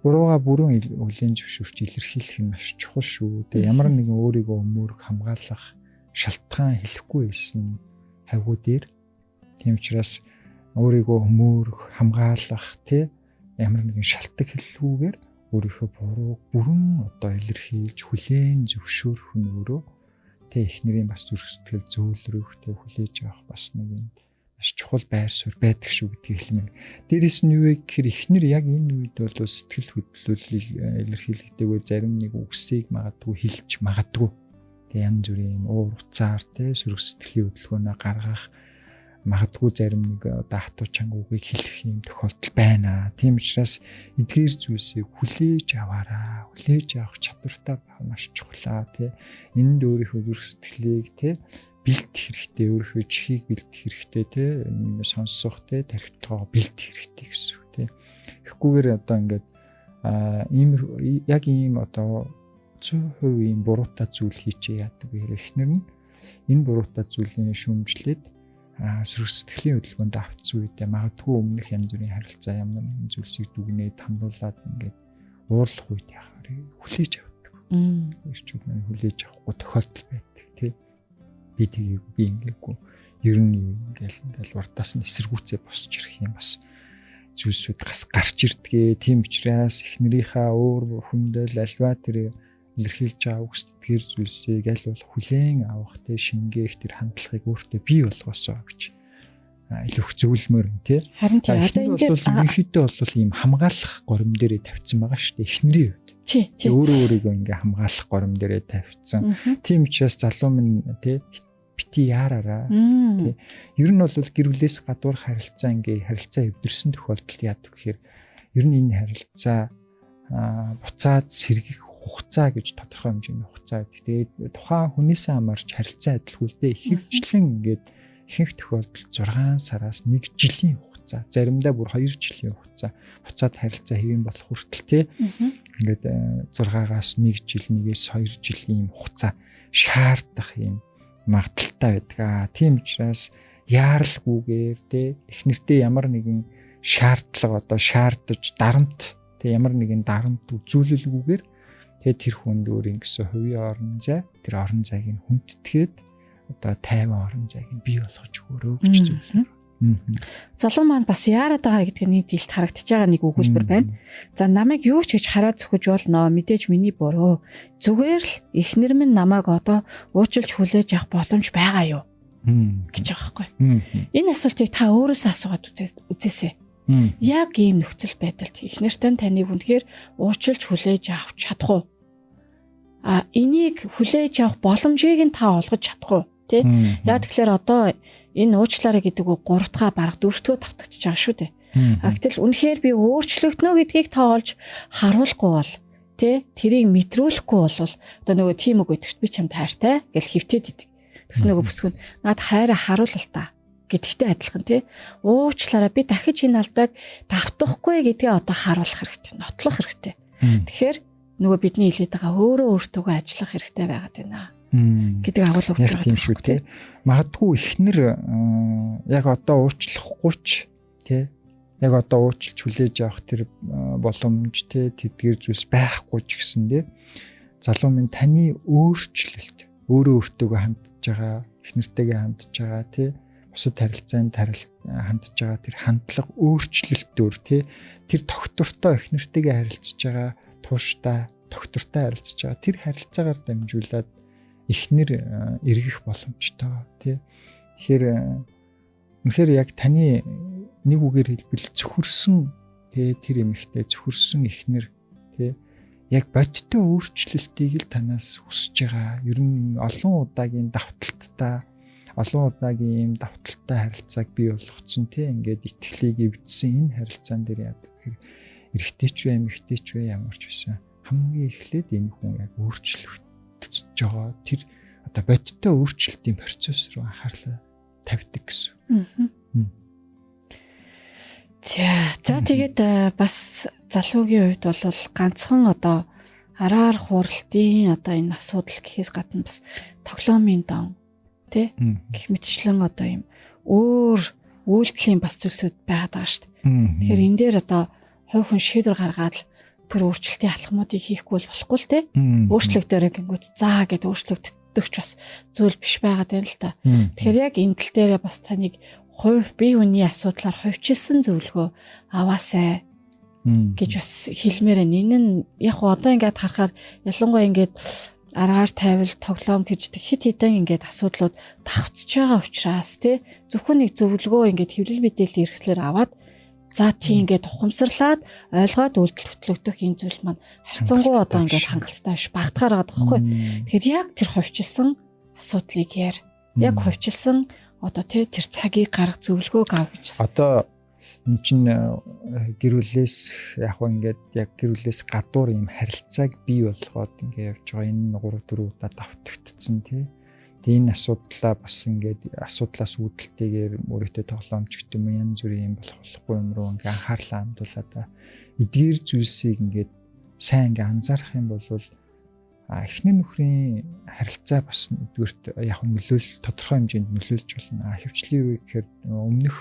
бурууга бүрэн үлийн зөвшөөрч илэрхийлэх нь маш чухал шүү. Тэгээд ямар нэгэн өөрийгөө өмөрөх хамгаалах шалтгаан хэлэхгүй байсан хавгуу дээр тийм учраас өөрийгөө өмөрөх хамгаалах тий ямар нэгэн шалтгаан хэллгүйгээр өөрийнхөө бурууг бүрэн одоо илэрхийлж хүлээн зөвшөөрөх нь өөрөө тий эхнэрийн бас зүрх сэтгэл зөөлрөх тий хүлээж авах бас нэг юм маш чухал байр суурь байдаг шүү гэдгийг хэлмээр. Дээрээс нь юу вэ гэхээр эхнэр яг энэ үед бол сэтгэл хөдлөл илэрхийлэгдэггүй зарим нэг үгсийг магадгүй хэлж магадгүй. Тэг янз бүрийн уур уцаар тий зүрх сэтгэлийн хөдөлгөөнөө гаргах магадгүй зарим нэг одоо хатуу чанга үгийг хэлэх юм тохиолдол байна. Тийм учраас эдгээр зүйлсийг хүлээж аваараа. Хүлээж авах чадвартай байх маш чухал тий. Энд өөрийнхөө зүрх сэтгэлийг тий бэлт хэрэгтэй, өөрийнхөө чихийг бэлт хэрэгтэй тий. Сонсох тий тархитгаа бэлт хэрэгтэй гэсэн үг тий. Эхгүйгээр одоо ингээд яг ийм одоо 100% ийм буруутай зүйл хийчээ яадаг гэхээр эхнэр нь энэ буруутай зүйлийн шүүмжлээд зүрх сэтгэлийн хөдөлгөөнд авцсан үедээ магадгүй өмнөх янз бүрийн харилцаа ямар нэгэн зүйлсийг дүгнээд хамруулад ингээд уурлах үед яхаар хүлээж авдаг. Ирчүүд маань хүлээж авахгүй тохиолдол байдаг тий. Би тгийг би ингээггүй ер нь ингээл урдаас нь эсэргүүцээ босч ирэх юм бас зүйлсүүд гарч ирдгээ. Тийм учраас эхнэрийнхээ өөр хүндэл альва тэр илэрхийлж байгаа үгс тэтгэр зүйлсийг аль болох хүлээн авах тий шингээх тэр хандлагыг өөртөө бий болгосоо гэж илүү зөвлөмөр юм тий. Харин тийм одоо ингээд ерөнхийдөө бол ийм хамгаалах горим дээрээ тавьсан байгаа шүү дээ эхнэрийн хувьд. Тий. Өөрөө өөрийгөө ингээ хамгаалах горим дээрээ тавьсан. Тийм учраас залуу минь тий бити яараараа тий. Ер нь бол гэр бүлээс гадуур харилцаа эвдэрсэн тохиолдолд яадаг гэхээр ер нь энэ харилцаа буцаад сэргийх хугацаа гэж тодорхой хэмжээний хугацаа байдаг. Тэгээд тухайн хүнээсээ хамаарч харилцаа адилхүүлдэ ихэвчлэн ингээд ихэнх тохиолдолд 6 сараас 1 жилийн хугацаа, заримдаа бүр 2 жилийн хугацаа буцаад харилцаа хэвэн болох хүртэл тий ингээд 6-аас 1 жил, 1-ээс 2 жилийн хугацаа шаардах юм магадaltaй байдаг. Тийм учраас яаралгүйгээр тий эхнэртэй ямар нэгэн шаардлага одоо шаардаж дарамт тий ямар нэгэн дарамт үзүүлэлгүйгээр тэгээ тэр хүнд өөр ингэсэн хувийн орон зай тэр орон зайг нь хүндэтгээд одоо тайван орон зайг нь бий болгож өгөөрөө гэж зөвлөв. Залуу маань бас яарад байгаа гэдэг нь дийлт харагдаж байгаа нэг өгүүлбэр байна. За намайг юу ч гэж хараад зөвхөж болно. Мэдээж миний буруу. Зүгээр л эхнэр минь намайг одоо уучлж хүлээж авах боломж байгаа юу гэж байгаа байхгүй. Энэ асуултыг та өөрөөсөө асуугаад үзээсэй. Яг ийм нөхцөл байдалд эхнэртэй таныг үнэхээр уучлж хүлээж авах чадах уу? Энийг хүлээж авах боломжийг нь та олгож чадах уу? Тэ? Яг тэгэхээр одоо энэ уучлаарай гэдэг үг 3 дахь бараг 4 дахь тавтагдчих байгаа шүү дээ. Гэтэл үнэхээр би өөрчлөгднө гэдгийг та олж харуулахгүй бол тэ тэрийг мэдрүүлэхгүй бол одоо нөгөө тийм үг өгдөг би чам таартай гэж хөвтөд идэг. Тэс нөгөө бүсгүнд над хайраа харуулал та гэдэгтэй адилхан тий. Уучлаарай би дахиж энэ алдааг давтахгүй гэдгээ одоо харуулах хэрэгтэй. Нотлох хэрэгтэй. Тэгэхээр нөгөө бидний хэлээд байгаа өөрөө өөртөөгөө ажиллах хэрэгтэй байгаад байна гэдэг агуулга өгч байгаа. Тийм шүү тий. Магадгүй эхнэр яг одоо уучлахгүй ч тий. Яг одоо уучлж хүлээж авах тэр боломж тий тэдгээр зүйлс байхгүй ч гэсэн тий. Залуу минь таны өөрчлөлт өөрөө өөртөөгөө хандж байгаа, эхнэртэйгээ хандж байгаа тий. Бусад харилцаанд хандж байгаа тэр хандлага өөрчлөлтөөр тий тэр тогтвортой эхнэртэйгээ харилцаж байгаа тууштай тогтвортой харилцаж байгаа тэр харилцаагаар дамжуулаад эхнэр эргэх боломжтой тий. Тэгэхээр үнэхээр яг таны нэг үгээр хэлбэл зөвхөрсөн тий тэр эмэгтэй зөвхөрсөн эхнэр тий яг бодиттой өөрчлөлтийг л танаас хүсэж байгаа. Ер нь олон удаагийн давталттай олон удаагийн ийм давталтай харилцааг бий болгоцсон тий ингээд итгэлийг эвдсэн энэ харилцаан дээр яадаг гэхээр эрэгтэй ч вэ эмэгтэй ч вэ ямар ч байсан хамгийн эхлээд энэ хүн яг өөрчлөгдөж байгаа тэр одоо бодиттой өөрчлөлтийн процесс руу анхаарлаа тавьдаг гэсэн. За тэгээд бас залуугийн хувьд бол ганцхан одоо араар хууралтын одоо энэ асуудал гэхээс гадна бас тоглоомын дон тэ гэх мэтчлэн одоо юм өөр үйлдэлийн бас зүйлсүүд байгаад байгаа шүү дээ. Тэгэхээр энэ дээр одоо хувь хүн шийдвэр гаргаад тэр өөрчлөлтийн алхмуудыг хийхгүй бол болохгүй л тэ. Өөрчлөгдөөрэй гингүүд заа гэд өөрчлөгдөхч бас зүйл биш байгаад байна л та. Тэгэхээр яг энэ тал дээрээ бас таныг хувь бие хүний асуудлаар хувьчилсан зөвлөгөө аваасай гэж бас хэлмээр байна. Энэ нь яг одоо ингээд харахаар ялангуяа ингээд араар тавил тоглоом гэж хит хитэн ингээд асуудлууд давцж байгаа учраас тий зөвхөн нэг зөвлөгөө ингээд хэвлэл мэдээлэл хэрэгслэр аваад за тийм ингээд ухамсарлаад ойлгоод үйлдэл хөтлөгдөх энэ зүйл маань харьцангуй одоо ингээд хангалттай биш багтахаар байгаа байхгүй. Тэгэхээр яг тэр хувьчилсан асуудлыг яг хувьчилсан одоо тэр цагийг гаргах зөвлөгөөг ав гэж. Одоо энэ чинь гэр бүлээс яг ингээд яг гэр бүлээс гадуур юм харилцааг бий болгоод ингээд явж байгаа энэ 3-4 удаа давтагдсан тий. Тэгээ энэ асуудлаа бас ингээд асуудлаас үүдэлтэйгээр өөрөөдөө тоглоомч гэдэг юм янз бүрийн юм болохгүй юм руу ингээд анхаарлаа хандуулаад эдгээр зүйлсийг ингээд сайн ингээд анзаарах юм бол эхнэр нөхрийн харилцаа бас нэгдүгürt яг нөлөөл тодорхой хэмжээнд нөлөөлж болно. Хөвчлийн үе гэхээр өмнөх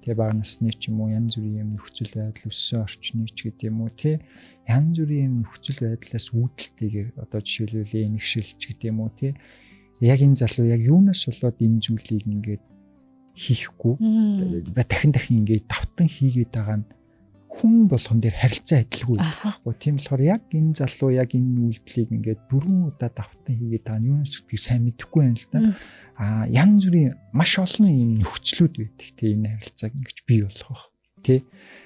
тэгээ бага насны ч юм уу янз бүрийн юм нөхцөл байдал өссөн орчны ч гэдэг юм уу тий янз бүрийн юм нөхцөл байдлаас үүдэлтэйгээр одоо жишээлбэл нэгшилж гэдэг юм уу тий яг энэ залуу яг юунаас болоод энэ зүйлийг ингээд хийхгүй дахин ингээд давтан хийгээд байгаа нь хүн болгон дээр харилцаа адилгүй байхгүй тийм болохоор яг энэ залуу яг энэ үйлдэлийг ингээд 4 удаа давтан хийгээд байгаа нь юунаас гэдгийг сайн мэдэхгүй байна л да. Янз бүрийн маш олон юм нөхцлүүд байдаг тийм энэ харилцааг ингэж бий болгох тий.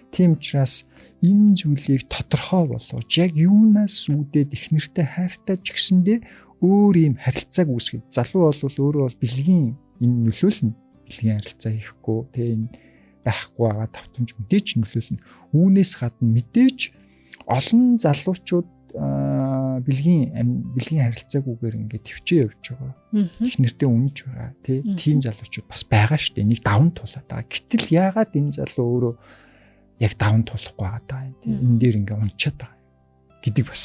Тийм учраас энэ зүйлийг тодорхой болгож яг юунаас үүдээд их нэртэй хайртай ч гэсэндээ өөр юм харилцааг үүсгэж залуу бол өөрөө бол бэлгийн энэ нөлөөлнө бэлгийн харилцаа хийхгүй тий энэ байхгүй байгаа давтамж мэдээж нөлөөлнө. Үүнээс гадна мэдээж олон залуучууд бэлгийн харилцаагүйгээр ингээд төвчөө явж байгаа. Их нэртэй үнэж байгаа тийм залуучууд бас байгаа шүү дээ. Нэг даван тулаад байгаа. Гэтэл яагаад энэ залуу өөрөө яг даван тулахгүй байгаа даа тийм энэ дээр ингээд унчаад байгаа гэдэг бас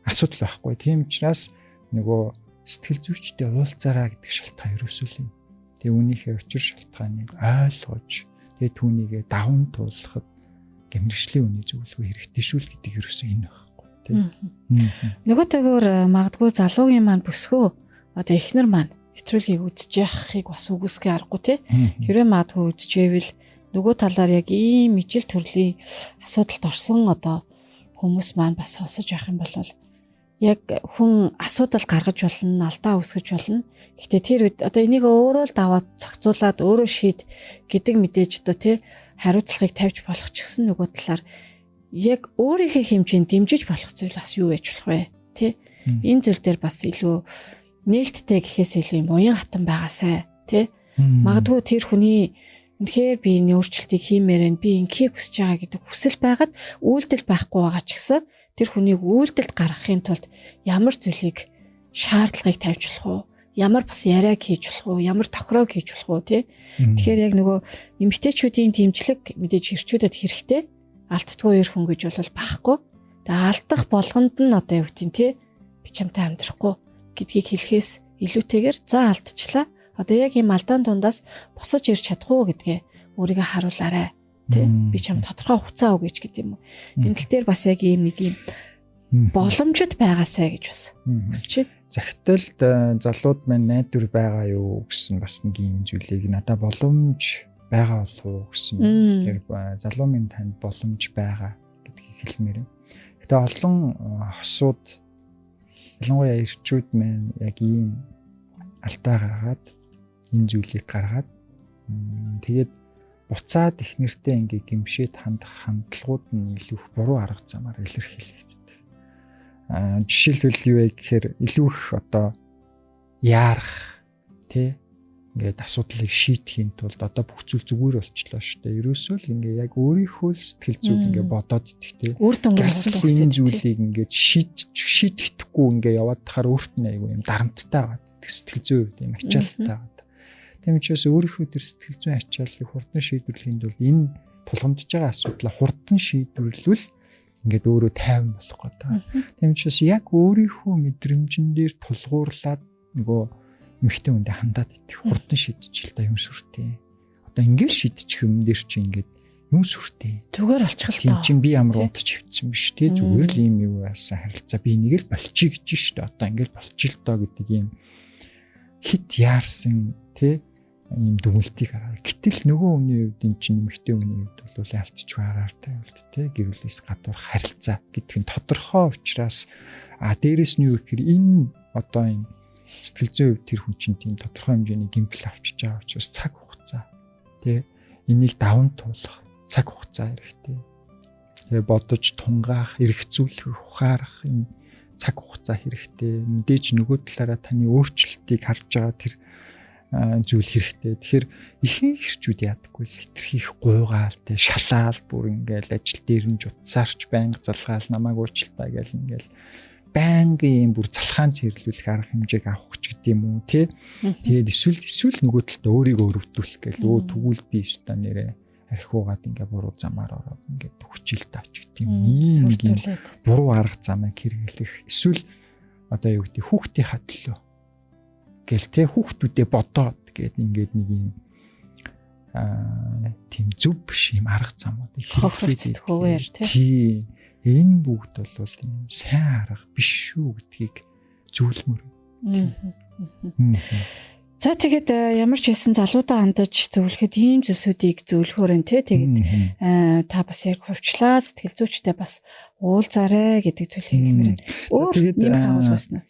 асуудал байхгүй. Тийм учраас нөгөө сэтгэл зүйчтэй уулзаараа гэдэг шалтгаан ерөөсөө л юм. Тэгээ үүнийхээ учир шалтгааныг ойлгож тэгээ түүнийгээ даван туулахад гэмэрхшлийн үний зөвлөгөө хэрэгтэй шүү л гэдэг ерөөсөө энэ байхгүй тийм. Нөгөөтэйгөр магадгүй залуугийн маань бүсгөө одоо эхнэр маань нэвтрүүлгийг үзэж яхахыг бас үгүйсгээ аргагүй тийм. Хэрвээ магадгүй үзчихвэл нөгөө талаар яг ийм ижил төрлийн асуудалд орсон одоо хүмүүс маань бас сонсож явах юм бол яг хүн асуудал гаргаж болно, алдаа үүсгэж болно. Гэтэ тэр үед одоо энийг өөрөө л даваад зохицуулаад өөрөө шийд гэдэг мэдээж одоо тий хариуцлагыг тавьж болох ч гэсэн нөгөө талаар яг өөрийнхөө хэмжээнд дэмжиж болох зүйл бас юу байж болох вэ? Тий энэ зүйл дээр бас илүү нээлттэй гэхээс илүү юм уян хатан байгаасай тий. Магадгүй тэр хүний үнэхээр би энэ өөрчлөлтийг хиймээрэн би инхийг хүсэж байгаа гэдэг хүсэл байгаад үйлдэл байхгүй байгаа ч гэсэн тэр хүнийг үйлдэлд гаргахын тулд ямар зүйлийг шаардлагыг тавьж болох уу? Ямар бас яриаг хийж болох уу? Ямар тохироог хийж болох уу тий? Тэгэхээр яг нөгөө эмэгтэйчүүдийн дэмжлэг мэдээж эрчүүдэд хэрэгтэй. Алдтгүй эр хүн гэж бол байхгүй. Тэгээ алдах болгонд нь одоо юу гэдэг тий? Би чамтай амьдрахгүй гэдгийг хэлэхээс илүүтэйгээр за алдчихлаа. Одоо яг ийм алдаан дундаас босож ирж чадахгүй гэдгээ өөрийгөө харуулаарай. Би чам тодорхой хугацаа өгөөч гэдэг юм уу. Энэ тал дээр бас яг ийм нэг юм боломжит байгаасай гэж бас хүсэж байна. Захидалд залууд маань найдвар байгаа юу гэсэн бас нэг юм зүйлийг надад боломж байгаа болов уу гэсэн. Тэр залуу минь танд боломж байгаа гэдгийг хэлмээр байна. Гэтэ олон хосууд ялангуяа эрчүүд маань яг ийм алдаа гаргаад энэ зүйлийг гаргаад тэгээд буцаад их нэртэй ингээ гимшээд хандах хандлагууд нь илүү их буруу арга замаар илэрхийлэгддэг. Жишээлбэл юу вэ гэхээр илүү их одоо яарах тий ингээд асуудлыг шийдэхийн тулд одоо бүх зүйл зүгээр болчихлоо шүү дээ. Ерөөсөө л ингээ яг өөрийнхөө сэтгэл зүг ингээ бодоод идэх тий. Гасл энэ зүйлийг ингээд шийдэхгүй ингээ яваад тахаар өөрт нь айгүй юм дарамттай байгаа. Сэтгэл зүйн үед юм ачаалттай байгаа. Тийм учраас өөрийнхөө төр сэтгэл зүйн ачааллыг хурдан шийдвэрлэхийн тулд энэ тулгамдж байгаа асуудлаа хурдан шийдвэрлвэл ингээд өөрөө тайван болох гэдэг. Тийм учраас яг өөрийнхөө мэдрэмжэн дээр тулгуурлаад нөгөө эмэгтэй хүндээ хандаад идэх хурдан шийдчихэл та юм сүртэй. Одоо ингээд шийдчих юм дээр чи ингээд юм сүртэй. Зүгээр болчих л таа. Тийм би ямар унтж хөвцсөн биш тий зүгээр л юм юу яасан харилцаа би энийг л болчих гэж шүү дээ. Одоо ингээд болчих л доо гэдэг юм хит яарсан тий ийм дүгнэлтийг хараа. Гэтэл нөгөө хүний хувьд эн чинь эмэгтэй хүний хувьд бол ялцчих байгаартай болт те гэр бүлээс гадуур харилцаа гэдэг нь тодорхой учраас дээрэс нь юу гэхээр энэ одоо энэ сэтгэл зүйн хувьд тэр хүн чинь тийм тодорхой хэмжээний гэмтэл авчиж байгаа учраас цаг хугацаа те энийг даван туулах цаг хугацаа хэрэгтэй. Тэгээ бодож тунгаах, эргэцүүлэх, ухаарах энэ цаг хугацаа хэрэгтэй. Мэдээж нөгөө талаараа таны өөрчлөлтийг харж байгаа тэр зүйл хэрэгтэй. Тэгэхээр ихэнх хэрчүүд яадаггүй л хитрхийх гуйгаал те шалаал бүр ингээл ажил дээр нь жутсаарч байнга залгаал намайг уучлаа гэл ингээл байнгын бүр залхаан цэрлүүлэх арга хэмжээг авах ч гэдэм үү те. Тэгээд эсвэл нөгөө талд өөрийгөө өрөвдүүлэх гээл өө тэгвэл би өстө нэрээ архиугаад ингээ буруу замаар ороод ингээ хүчил таач гэдэм ийм буруу арга замыг хэрэглэх. Эсвэл одоо юу гэдэг хүүхдийн хадлаа гэл те хүүхдүүдээ бодоод гээд ингээд нэг юм тийм зүв биш юм арга замууд хэрэглээд хөвөр тий энэ бүгд бол юм сайн арга биш шүү гэдгийг зүйлмөр. За тэгээд ямар ч хэлсэн залуудаа хандаж зөвлөхөд ийм зүйлсүүдийг зөвлөхөөр нь те тэгээд та бас яг хувьчлаа сэтгэл зүйчтэй бас уулзаарэ гэдэг зүйлийг хэлмээр. Өөр юм харуулсан.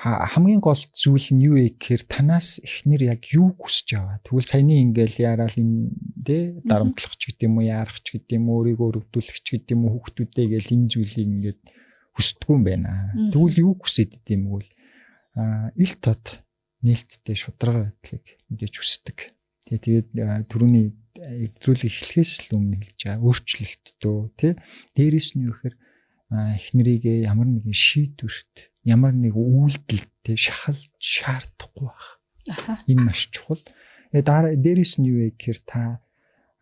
Хамгийн гол зүйл нь юу вэ гэхээр танаас эхнэр яг юу хүсэж аваа. Тэгвэл саяны ингээл яарал энэ тэ дарамтлах ч гэдэм үү, яарах ч гэдэм үү, өөрийгөө өрөвдүүлэх ч гэдэм үү, хүүхдүүдээ гээл энэ зүйлийг ингээд хүсдэггүй юм байна. Тэгвэл юу хүсэж идэм бэ? Ил тод нээлттэй шударга байдлыг мэдээж хүсдэг. Тэгээд түрүүний эвдрүүлэг эхлэхээс л өмнө хэлж байгаа өөрчлөлт дөө тий. Дээрээс нь юу гэхээр эхнэрийгээ ямар нэгэн шийдвэрт ямар нэг үйлдэлтэй шахалж шаардахгүй байх. Энэ маш чухал. Дээрээс нь юу вэ гэхээр та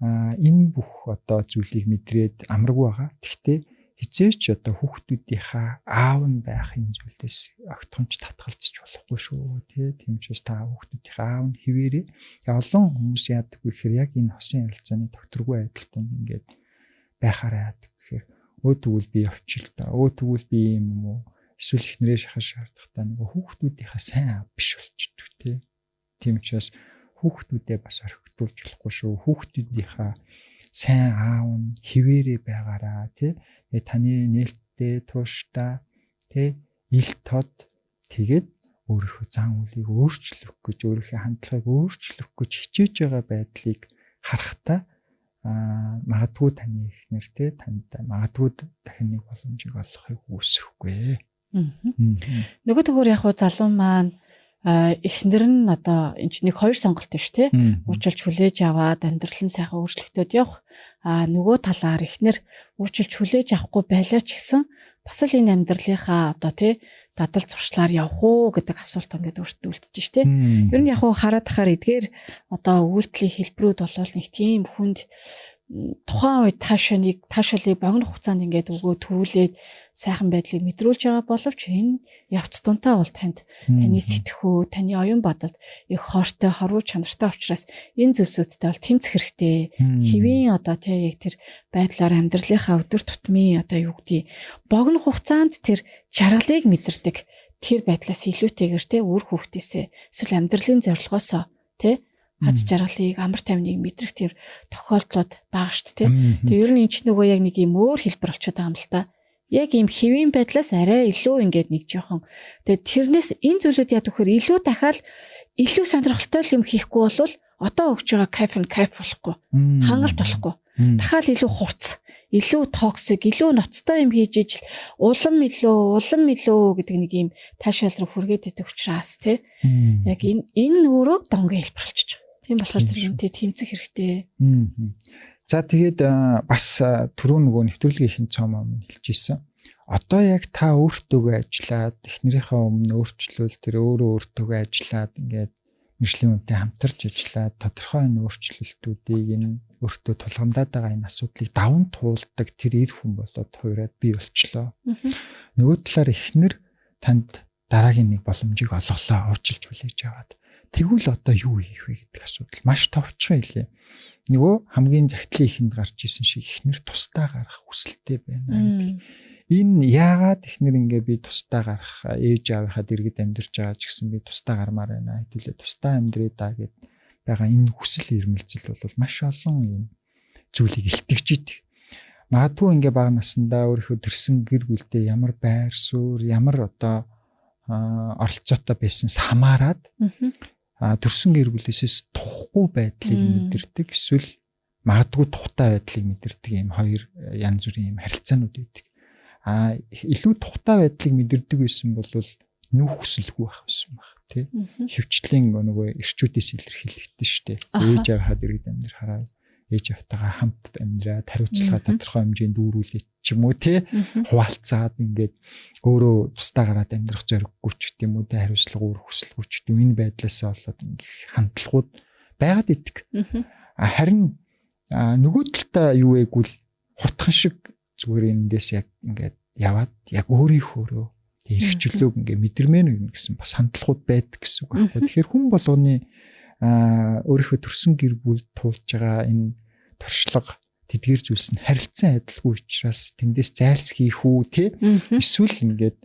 энэ бүх одоо зүйлийг мэдрээд амаргүй байгаа. Гэхдээ хизээч одоо хүүхдүүдийнхаа аав нь байх энэ зүйлээс огтхонч татгалзах болохгүй шүү. Тийм учраас та хүүхдүүдийнхаа аав нь хിവэрээ. Олон хүмүүс яадаг вэ гэхээр яг энэ хосын ярилцааны докторгүй байдалтай ингээд байхаараа яадаг гэхээр өө тэгвэл би явчих л та. Өө тэгвэл би юм уу? Эсвэл ихнэрээ шахаж шаардахтаа нөгөө хүүхдүүдийнхаа сайн аав биш болчихдог тий. Тийм учраас хүүхдүүдээ бас орхитуулж болохгүй шүү. Хүүхдүүдийнхаа сайн аав нь хിവэрээ байгаараа тий. Таны нээлттэй тууштай тий ил тод тэгээд өөрийнхөө зан үйлийг өөрчлөх гэж өөрийнхөө хандлагыг өөрчлөх гэж хичээж байгаа байдлыг харахтаа магадгүй таны эхнэр тий танд магадгүй дахин нэг боломжийг олохыг үүсэхгүй. Нөгөө төгөр яг залуу маань эхнэр нь одоо энэ чинь нэг хоёр сонголт биш тий. Уучлж хүлээж аваад амьдрал нь сайхан өөрчлөгдөд явах. Нөгөө талаар эхнэр уучлж хүлээж авахгүй байлаа ч гэсэн бас л энэ амьдралынхаа одоо тий дадал зуршлаар явах уу гэдэг асуулт ингээд өөртөө үлдэж штэ. Ер нь яг хараад тахаар эдгээр одоо үйлдэлийн хэлбэрүүд бол нэг тийм хүнд тухайн үед таашаалыг богино хугацаанд ингээд өгөө төрүүлээд сайхан байдлыг мэдрүүлж байгаа боловч энэ явц дунтаа бол таны сэтгхөө, таны оюун бодолд их хоортой, хорвоо чанартай учраас энэ зүйлсүүдтэй бол тэмцэх хэрэгтэй. Хэвийн одоо тий яг тэр байдлаар амьдралынхаа өдөр тутмын одоо юу гэдгийг богино хугацаанд тэр жаргалыг мэдэрдэг тэр байдлаас илүүтэйгээр тий үр хүүхдээсээ эсвэл амьдралын зорилгоосоо тий хаз жаргалыг амар тайвныг мэдрэх тэр тохиолдлууд байгаа шүү дээ. Тэгээ ер нь энэ ч нөгөө яг нэг юм өөр хэлбэр болчиход байгаа юм л та. Яг ийм хэвийн байдлаас арай илүү ингээд нэг жоохон тэгээ тэрнээс энэ зүйлүүд яа гэхээр илүү дахиад илүү сонирхолтой юм хийхгүй болвол одоо өгч байгаа кайф болохгүй. Хангалт болохгүй. Дахиад илүү хурц, илүү токсик, илүү ноцтой юм хийж ижил улам илүү гэдэг нэг юм таашаал руу хүргээд идэх учраас тий. Яг энэ өөрөө донгийн хэлбэр болчихж байгаа. Тийм болохоор тэр юмтэй тэмцэх хэрэгтэй. За тэгээд бас түрүү нөгөө нэвтрүүлгийн хин цом өмнө хэлчихсэн. Одоо яг та өөртөөгөө ажиллаад эхнэрийнхээ өмнө өөрчлөл тэр өөртөөгөө ажиллаад ингээд мэржлийн үнэтэй хамтарч ажиллаад тодорхой энэ өөрчлөлтүүдийг энэ өөртөө тулгамдаад байгаа энэ асуудлыг даван туулдаг тэр эр хүн болоод хуураад бий болчлоо. Нөгөө талаар эхнэр танд дараагийн нэг боломжийг олголоо, уучлж хүлээж аваад тэгвэл одоо юу хийх вэ гэдэг асуудал маш товчхон илээ. Нөгөө хамгийн загтлын ихэнд гарч исэн шиг эхнэр тусдаа гарах хүсэлтэй байна. Энэ яагаад эхнэр ингээ би тусдаа гарах ээж аавынхаа дэргэд амьдарч байгаа ч гэсэн би тусдаа гармаар байна. Хэдүүлээ тусдаа амьдрээ даа гэд байгаа энэ хүсэл эрмэлзэл бол маш олон юм зүйлийг илтгэж идэг. Магадгүй ингээ бага насндаа өөрийнхөө төрсэн гэр бүлдээ ямар байр суурь, ямар одоо оролцоотой байснаас хамаарад төрсэн гэр бүлээсээс тухгүй байдлыг мэдэрдэг, эсвэл магадгүй тухтай байдлыг мэдэрдэг юм хоёр янз бүрийн юм харилцаанууд үүдэг. Илүү тухтай байдлыг мэдэрдэг байсан бол нүүх хүсэлгүй байх байсан баг тий. Хөвчлийн нөгөө эрчүүдээс илэрхийлэгдэн штэ. Ээж аваад иргэд амьдрахаараа ээж автайгаа хамт амьдраад хариуцлага тодорхой хэмжээнд дүүрүүлээ ч юм уу тий. Хуваалцаад ингээд өөрөө тусдаа гараад амьдрах зориггүй ч гэдэм үү тий. Хариуцлага өөр хүсэлгүй ч гэдэм энэ байдлаасаа болоод ингээд хандлагууд байгаад идэг. Харин нөгөө талдаа юу вэ гэвэл хурдхан шиг зүгээр эндээс яг ингээд яваад яг өөрийнхөө эрхчлөөг ингээд мэдэрмээр юм гэсэн бас хандлагууд байдаг гэсэн үг аахгүй. Тэгэхээр хүн болгоны өөрийнхөө төрсэн гэр бүл туулж байгаа энэ туршлага тэдгээр зүйлс нь харилцан адилгүй учраас тэндээс зайлс хийх үү те эсвэл ингээд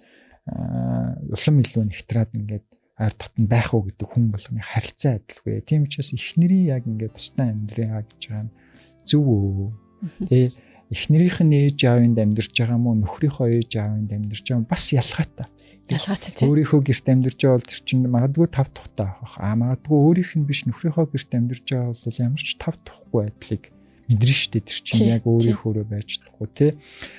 улам илүү нэгтраад ингээд ард татан байх уу гэдэг хүн болгоны харилцан адилгүй. Тийм учраас эхнэрийн яг ингээд тусдаа амьдраа гэж байгаа нь зөв үү? Тэ эхнэрийнх нь ээж аавынд амьдарч байгаа мó нөхрийнхөө ээж аавынд амьдарч байгаа бас ялгаатай. Ялгаатай тийм. Өөрийнхөө гэрт амьдарч байгаа бол тэр чинь магадгүй 5 тухтай авах. Магадгүй өөрийнх нь биш нөхрийнхөө гэрт амьдарч байгаа бол ямар ч 5 тухгүй байдлыг мэдэрнэ шүү дээ. Тэр чинь яг өөрийнхөө байж чадахгүй тий.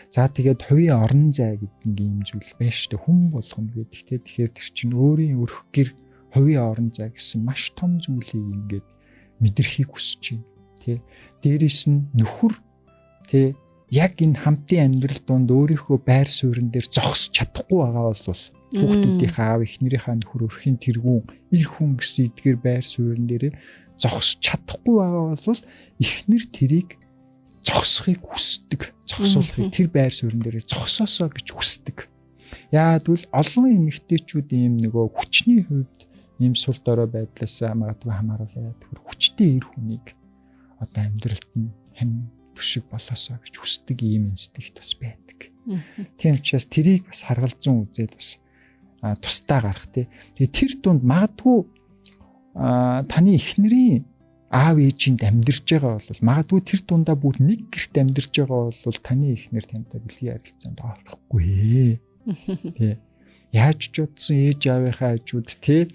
За тэгээд хувийн орон зай гэдэг ийм зүйл байна шүү дээ. Хүн болгоно гэдэг тий. Тэгэхээр тэр чинь өөрийн өрх гэр хувийн орон зай гэсэн маш том зүйлийг ингээд мэдэрхийг хүсэж байна тий. Дээрээс нь нөхөр тий яг энэ хамтын амьдрал донд өөрийнхөө байр суурин дээр зогсож чадахгүй байгаа бол хүүхдүүдийнхээ аав эхнэрийнхээ нөхөр өрхийн тэргүүн эр хүн гэсэн эдгээр байр суурин дээр зогсож чадахгүй байгаа бол эхнэр тэрийг зогсохыг хүсдэг. Зогсуулахыг тэр байр суурин дээр зогсоосоо гэж хүсдэг. Яагад бол олон эмэгтэйчүүд ийм нөгөө хүчний хувьд ийм сул дорой байдлаасаа магадгүй хамааруулаад тэр хүчтэй эр хүнийг одоо амьдралд нь хэн төшиг болоосоо гэж хүсдэг ийм инстинкт бас байдаг. Тийм учраас тэрийг бас харгалзан үзээд бас тусдаа гарах тий. Тэгээ тэр дунд магадгүй таны эхнэрийн аав ээжинд амьдарч байгаа бол магадгүй тэр дундаа бүр нэг гэрт амьдарч байгаа бол таны эхнэр тантай бэлгийн харилцаанд орохгүй. Тий. Яаж ч утсан ээж аавынхаа хажууд тий.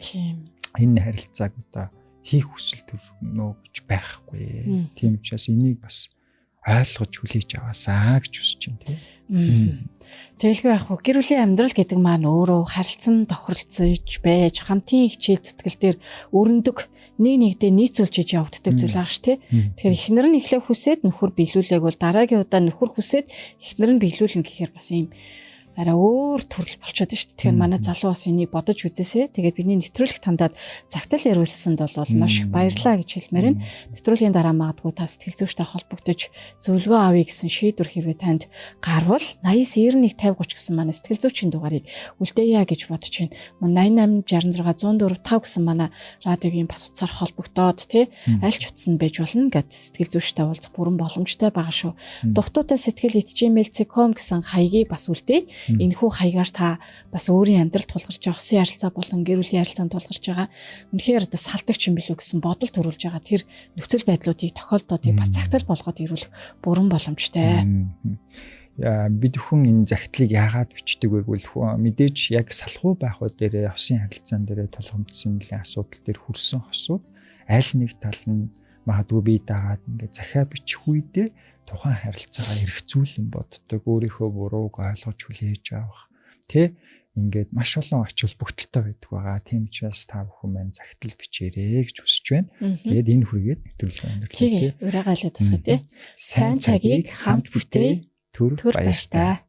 Энэ харилцааг одоо хийх хүсэл төрнө гэж байхгүй. Тийм учраас энийг бас ойлгож хүлээж аваасаа гэж хүсэж байна тийм. Тэгэлгүй яг хөө гэр бүлийн амьдрал гэдэг маань өөрөө харилцан тохиролцож байж хамтын хичээл зүтгэл дээр өрнөдөг нэгдээ нийцүүлж явагддаг зүйл ааш тий. Тэгэхээр эхнэр нь эхлэх хүсээд нөхөр биелүүлээг бол дараагийн удаа нөхөр хүсээд эхнэр нь биелүүлнэ гэхээр бас ийм арай өөр төрөл болчиход байна шүү дээ. Тэгэхээр манай залуу бас энийг бодож үзээсэй. Тэгээд бидний нэвтрүүлэг тандаад загтал яриулсанд бол маш баярлалаа гэж хэлмээр байна. Нэвтрүүлгийн дараа магадгүй та сэтгэл зүйчтэй холбогдож зөвлөгөө авъя гэсэн шийдвэр хэрвээ танд гарвал 89915030 гэсэн манай сэтгэл зүйчийн дугаарыг үлдээе гэж бодож байна. 88 66 104 5 гэсэн манай радиогийн бас утсаар холбогдоод тий аль ч утсанд байж болно гэд сэтгэл зүйчтэй уулзах бүрэн боломжтой байгаа шүү. Дугтуутай сэтгэл@gmail.com гэсэн хаягийг бас үлдээе. Энэхүү хаягаар та бас өөрийн амьдралд тулгарч байгаа усын харилцаа болон гэр бүлийн харилцаанд тулгарч байгаа үнэхээр одоо салдагч юм билүү гэсэн бодол төрүүлж байгаа тэр нөхцөл байдлуудыг тохиолдолыг бас цагтар болгоод ирүүлэх бүрэн боломжтой. Бид хүн энэ загтлыг яагаад бичдэг вэ гэвэл мэдээж яг салхуу байхууд дээр усын харилцаан дээр тулгамдсан нэлийн асуудал дээр хүрсэн хосууд аль нэг тал нь магадгүй бие даагаад ингээд захиа бичих үедээ тухайн харилцаагаа эргцүүлэн боддог, өөрийнхөө бурууг ойлгож хүлээж авах тий ингээд маш олон ач холбогдолтой байдаг байгаа. Тийм учраас та бүхэн маань загтал бичээрэй гэж хүсэж байна. Тэгээд энэ хүргээд нэвтрүүлэг өндөрлөө тий. Ураагаалаа тусгая тий. Сайн цагийг хамт бүтээ. Түр баяртай.